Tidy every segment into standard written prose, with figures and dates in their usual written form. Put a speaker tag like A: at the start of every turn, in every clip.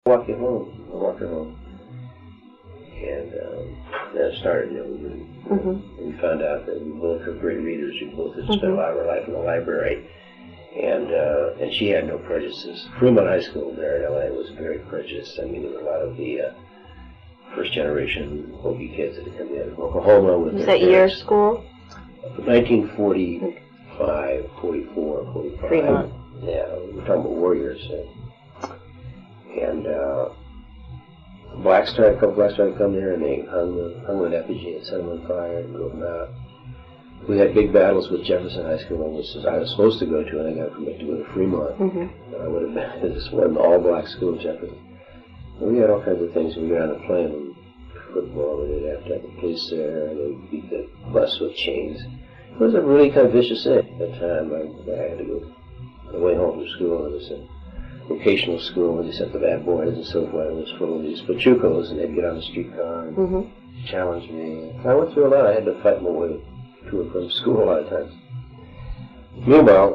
A: walked her home. And then it started, we found out that we both were great readers. We both had spent a lot of our life in the library. And she had no prejudices. Fremont High School there in L.A. was very prejudiced. I mean, there were a lot of the first generation Hokie kids that had come in. Oklahoma was
B: that year school?
A: 1945, 44, 45.
B: Fremont.
A: Yeah, we're talking about warriors. And a couple blacks tried to come there, and they hung an effigy and set them on fire and drove them out. We had big battles with Jefferson High School, which I was supposed to go to, and I got permission to go to Fremont. I would have been, this was an all-black school in Jefferson. And we had all kinds of things. We got on the plane and football, and they'd have to have the police there, and they'd beat the bus with chains. It was a really kind of vicious thing. At that time, I had to go on the way home from school. It was a vocational school, and they sent the bad boys and so forth. It was full of these pachucos, and they'd get on the streetcar and challenge me. I went through a lot. I had to fight my way to and from school a lot of times. Meanwhile,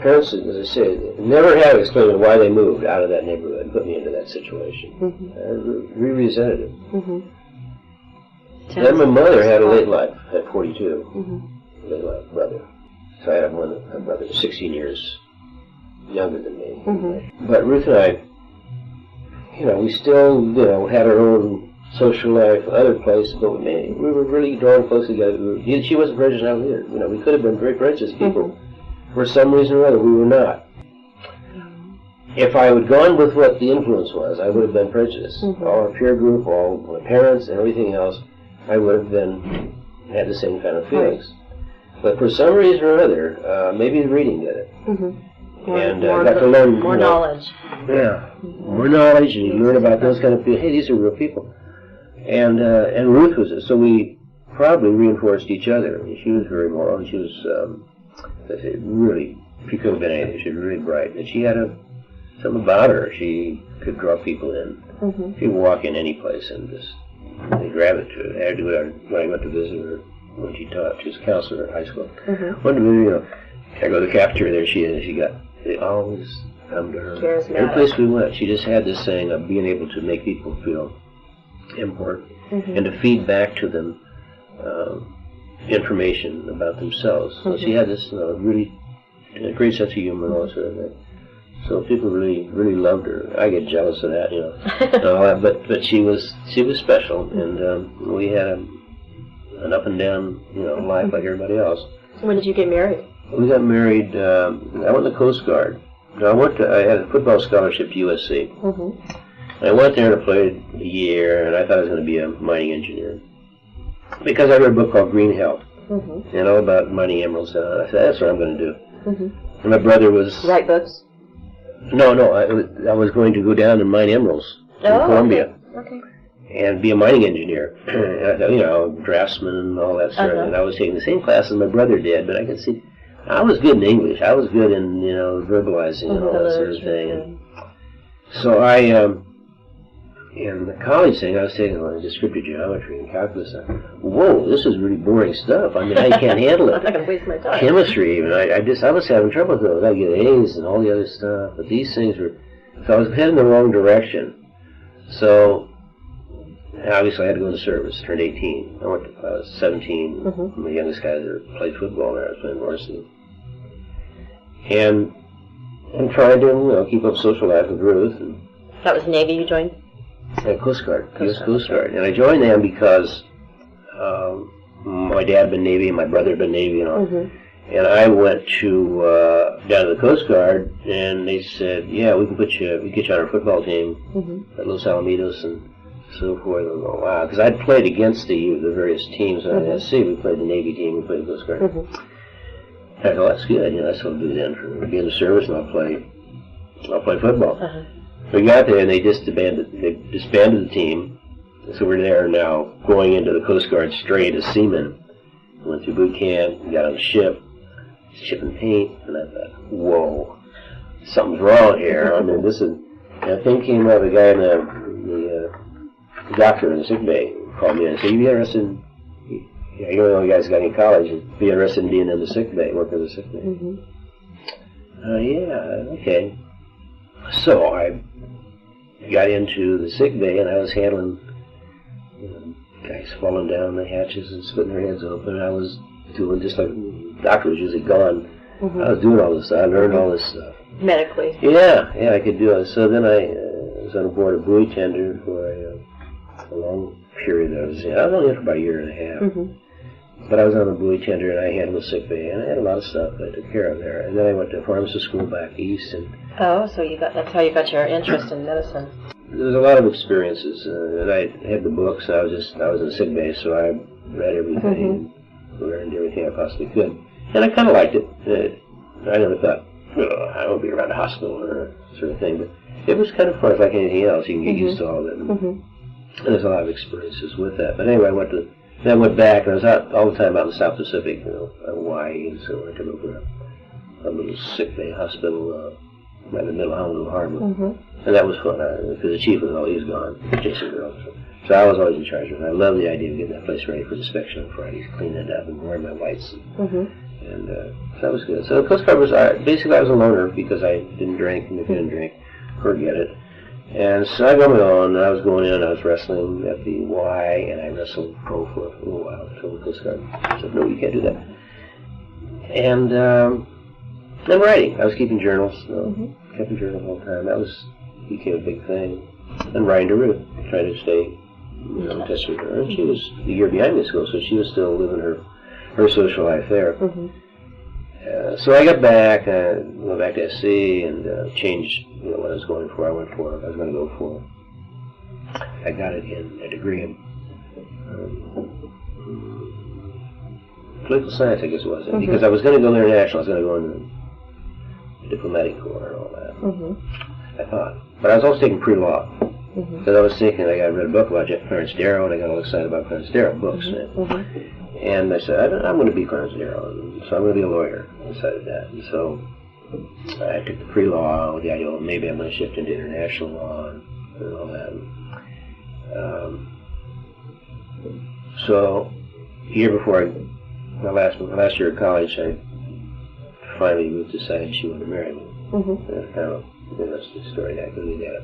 A: parents, as I said, never had explained why they moved out of that neighborhood and put me into that situation. I really resented it. Then my mother had a late life at 42, late life brother. So I had a brother 16 years younger than me. But Ruth and I, we still, had our own social life, other places, but we were really drawing close together. She wasn't prejudiced, I was either. We could have been very prejudiced people. For some reason or other, we were not. If I had gone with what the influence was, I would have been prejudiced. All our peer group, all my parents, and everything else, I would have had the same kind of feelings. But for some reason or other, maybe the reading did it. And I got to learn
B: more knowledge.
A: Yeah, more knowledge, and you learn about those kind of people. Hey, these are real people. And Ruth was it, so we probably reinforced each other. She was very moral, and she was really, she could have been anything. She was really bright, and she had something about her. She could draw people in. She would walk in any place and just they grab it to it. I had to go down when I went to visit her when she taught. She was a counselor at high school. One day, I go to the cafeteria there. They always come to her. Every place we went, she just had this saying of being able to make people feel important and to feed back to them information about themselves. So she had this really great sense of humor and all that sort of thing. So people really, really loved her. I get jealous of that, and all that. But she was special, and we had an up and down, life like everybody else.
B: So when did you get married?
A: We got married. I went to the Coast Guard. I had a football scholarship to USC. I went there and I played a year, and I thought I was going to be a mining engineer. Because I read a book called Green Health, and all about mining emeralds, and I said, that's what I'm going to do. And my brother was...
B: Write books?
A: No, I was going to go down and mine emeralds in Colombia.
B: Okay.
A: And be a mining engineer. And I thought, draftsman and all that sort of. And I was taking the same class as my brother did, but I could see... I was good in English. I was good in, verbalizing and all that sort of thing. And so in the college thing, I was taking descriptive geometry and calculus. Whoa, this is really boring stuff. I mean, I can't handle it.
B: I'm not going to waste my time.
A: Chemistry, even. I was having trouble with those. I get A's and all the other stuff. But these things were... So I was heading the wrong direction. So, obviously, I had to go into service. Turned 18. I was 17. I'm the youngest guy that played football there. I was playing varsity. And tried to, keep up social life with Ruth. And
B: that was Navy you joined?
A: Coast Guard, U.S. Coast Guard. And I joined them because my dad had been Navy and my brother had been Navy and all. And I went to down to the Coast Guard, and they said, yeah, we can get you on our football team at Los Alamitos and so forth. And go, wow, because I'd played against the various teams on SC. We played the Navy team, we played the Coast Guard. I thought, that's good, that's what I'll do then. For be in the service, and I'll play football. We got there, and they disbanded the team. So we're there now, going into the Coast Guard straight as seamen. Went through boot camp, got on the ship and paint, and I thought, whoa, something's wrong here. I mean, that thing came out, the guy in the doctor in the sick bay called me in and said, you be interested in, you're the only guy that's got any college, you'd be interested in being in the sick bay, working in the sick bay. Yeah, okay. So I got into the sick bay, and I was handling guys falling down the hatches and splitting their heads open. I was doing just like the doctor was usually gone.
B: Mm-hmm.
A: I was doing all this stuff. I learned all this stuff.
B: Medically.
A: Yeah, I could do it. So then I was on board a buoy tender for a long period. I was only there for about a year and a half.
B: Mm-hmm.
A: But I was on a buoy tender, and I handled the sick bay, and I had a lot of stuff that I took care of there. And then I went to pharmacy school back east, and
B: so that's how you got your interest in medicine.
A: There was a lot of experiences, and I had the books. I was in the sick bay, so I read everything, learned everything I possibly could, and I kind of liked it. I never thought I would be around a hospital or sort of thing, but it was kind of fun. It's like anything else; you can get used to all of it. And there's a lot of experiences with that. But anyway, I went back, and I was out all the time out in the South Pacific, Hawaii, and so I took over a little sick bay hospital right in the middle of Honolulu Harbor. And that was fun, because the chief was always gone, Jason Girl. So I was always in charge of it. I loved the idea of getting that place ready for inspection on Fridays, cleaning it up and wearing my whites. And so that was good. So the Coast Guard was, basically I was a loner because I didn't drink, and if you didn't drink, forget it. And so I got my own, and I was going in, I was wrestling at the Y, and I wrestled pro for a little while until the Coast Guard said, no, you can't do that. And then writing. I was keeping journals, kept a journal the whole time. That became a big thing. And writing to Ruth, trying to stay in touch with her. And she was a year behind me at school, so she was still living her social life there. So I got back, went back to SC, and changed what I was going for. I went for what I was going to go for. I got it in a degree in political science, I guess it was. Because I was going to go international. I was going to go in the diplomatic corps and all that. I thought. But I was also taking pre-law. Because I was thinking, I read a book about Clarence Darrow, and I got all excited about Clarence Darrow books. And I said, I'm going to be Clarence Darrow, and so I'm going to be a lawyer. I decided that. And so I took the pre-law with the idea, well, maybe I'm going to shift into international law and all that. So a year before my last year of college, finally Ruth decided she wanted to marry me. That's kind of an interesting story, because we had a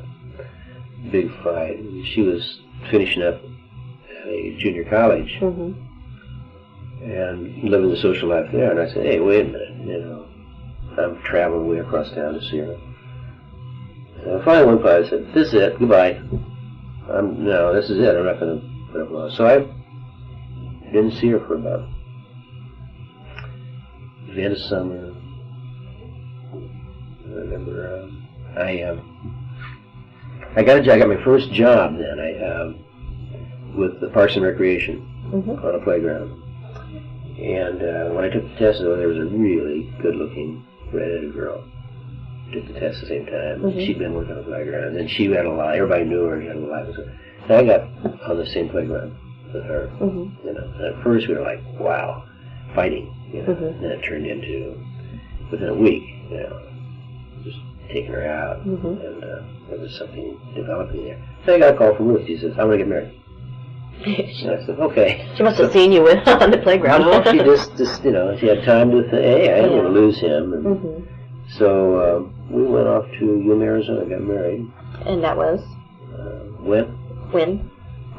A: big fight. She was finishing up at a junior college and living the social life there, and I said, hey, wait a minute, I'm traveling way across town to see her. So I finally went by and said, this is it, goodbye. No, this is it, I'm not going to put up law. So I didn't see her for about the end of summer. I remember I got a job. I got my first job then. With the Parks and Recreation on a playground. And when I took the test, there was a really good-looking red-headed girl who took the test at the same time. And she'd been working on the playground, and she had a lot. Everybody knew her. She had a lot. And I got on the same playground with her. And at first we were like, wow, fighting. And then it turned into, within a week, just taking her out, and there was something developing there. So I got a call from Ruth. She says, I want to get married. And I said, okay.
B: She must have seen you on the playground.
A: No, she just she had time to think, hey, I didn't want to lose him. And so we went off to Yuma, Arizona, got married.
B: And that was?
A: When?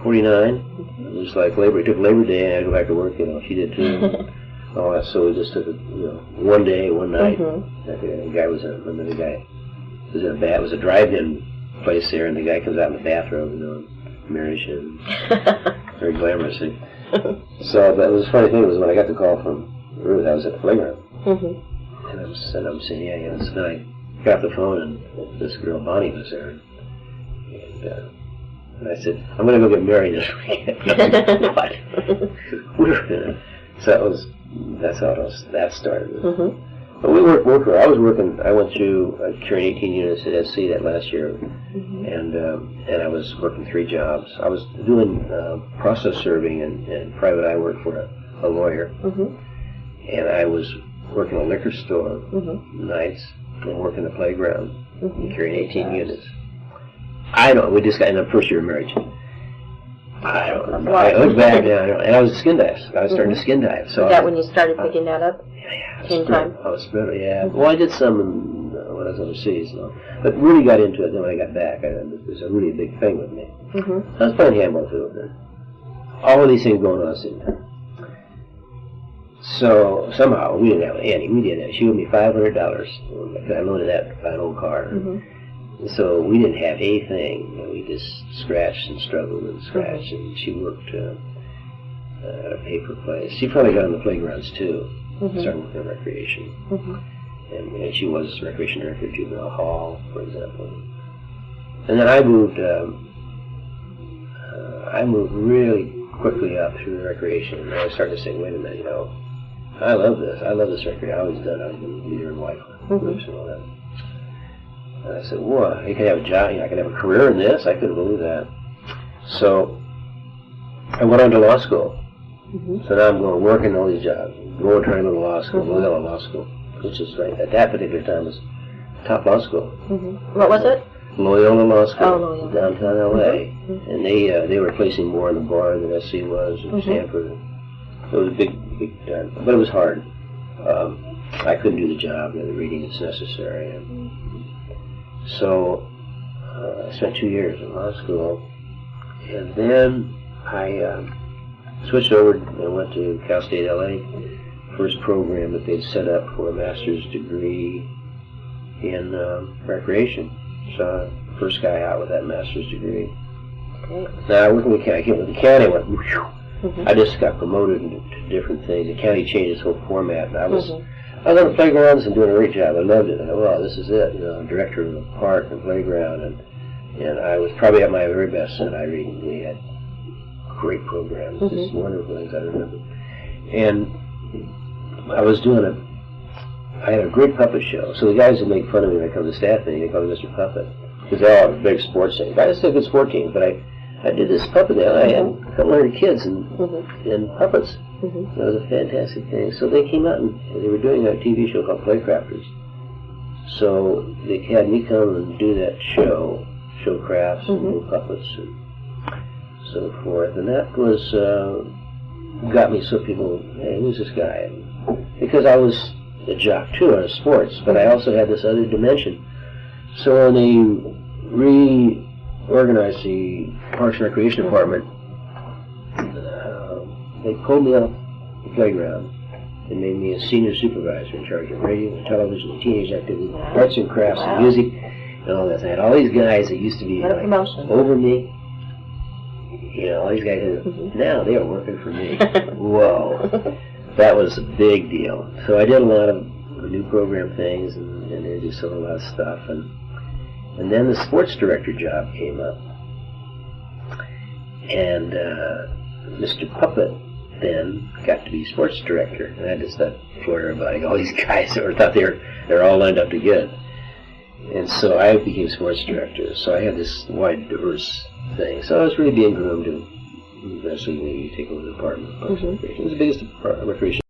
A: 49. It was like Labor. It took Labor Day, and I had to go back to work. She did too. All that. So we just took it, one day, one night. The guy was in it was a drive-in place there, and the guy comes out in the bathrobe, marries him. Very glamorous. So that was a funny thing was when I got the call from Ruth, I was at the playground. And I'm saying, yeah. So then I got the phone, and this girl, Bonnie, was there. And I said, I'm going to go get married this weekend. What? So that's how that started. But we worked. I was working. I went through carrying 18 units at SC that last year, and I was working 3 jobs. I was doing process serving and private eye work for a lawyer, and I was working in a liquor store nights and working the playground and carrying 18 units. I don't. We just got in the first year of marriage. I don't know. I look back now, and I was a skin dive. I was starting to skin dive. So
B: is that when you started picking that up?
A: Yeah.
B: Same time?
A: I was spread, yeah. Well, I did some when I was overseas. So. But really got into it then when I got back. It was a really big thing with me. I was playing handball too. Then. All of these things going on at the same time. So somehow we didn't have Annie. We didn't have. She owed me $500. I loaned that to buy an old car. So we didn't have anything. You know, we just scratched and struggled and scratched. And she worked at a paper place. She probably got on the playgrounds too. Started working in recreation. And she was recreation director at Juvenile Hall, for example. And then I moved. I moved really quickly up through recreation. And I started to say, wait a minute, you know, I love this. I love this recreation. I always done. I've been leader and wife groups and all that. And I said, well, I could have a job. You know, I could have a career in this. I couldn't believe that. So I went on to law school. So now I'm going working all these jobs. Going trying to go to law school, Loyola Law School, which is right at that particular time was top law school.
B: What was it?
A: Loyola Law School,
B: Loyola.
A: downtown L.A. And they were placing more in the bar than SC was in Stanford. It was a big time, but it was hard. I couldn't do the job, the reading that's necessary. So I spent 2 years in law school, and then I switched over and went to Cal State LA, first program that they'd set up for a master's degree in recreation. So first guy out with that master's degree. Now I worked with the county. I came with the county. I went, I just got promoted to different things. The county changed its whole format, and I was on the playgrounds and doing a great job. I loved it. I thought, well, this is it. You know, I'm director of the park and playground, and I was probably at my very best in Irene. We had great programs, just wonderful things I remember. And I was I had a great puppet show. So the guys that make fun of me when I come to staff meeting, they call me Mr. Puppet, because they all have big sports teams. I just have good sport teams, but I did this puppet there. I had a couple hundred kids and puppets. That was a fantastic thing. So they came out and they were doing a TV show called Playcrafters. So they had me come and do that show crafts and do puppets and so forth. And that was got me so people, hey, who's this guy? Because I was a jock too on sports, but I also had this other dimension. So when they reorganized the Parks and Recreation Department, they pulled me off the playground and made me a senior supervisor in charge of radio and television and teenage activity, arts and crafts and music and all that. I had all these guys that used to be over me. You know, all these guys, now they are working for me. Whoa. That was a big deal. So I did a lot of new program things and they just a lot of stuff. And then the sports director job came up. And Mr. Puppet then got to be sports director. And I just thought for everybody, all these guys thought they're all lined up to get it. And so I became sports director. So I had this wide, diverse thing. So I was really being groomed to eventually maybe take over the department of Parks and Recreation. It was the biggest recreation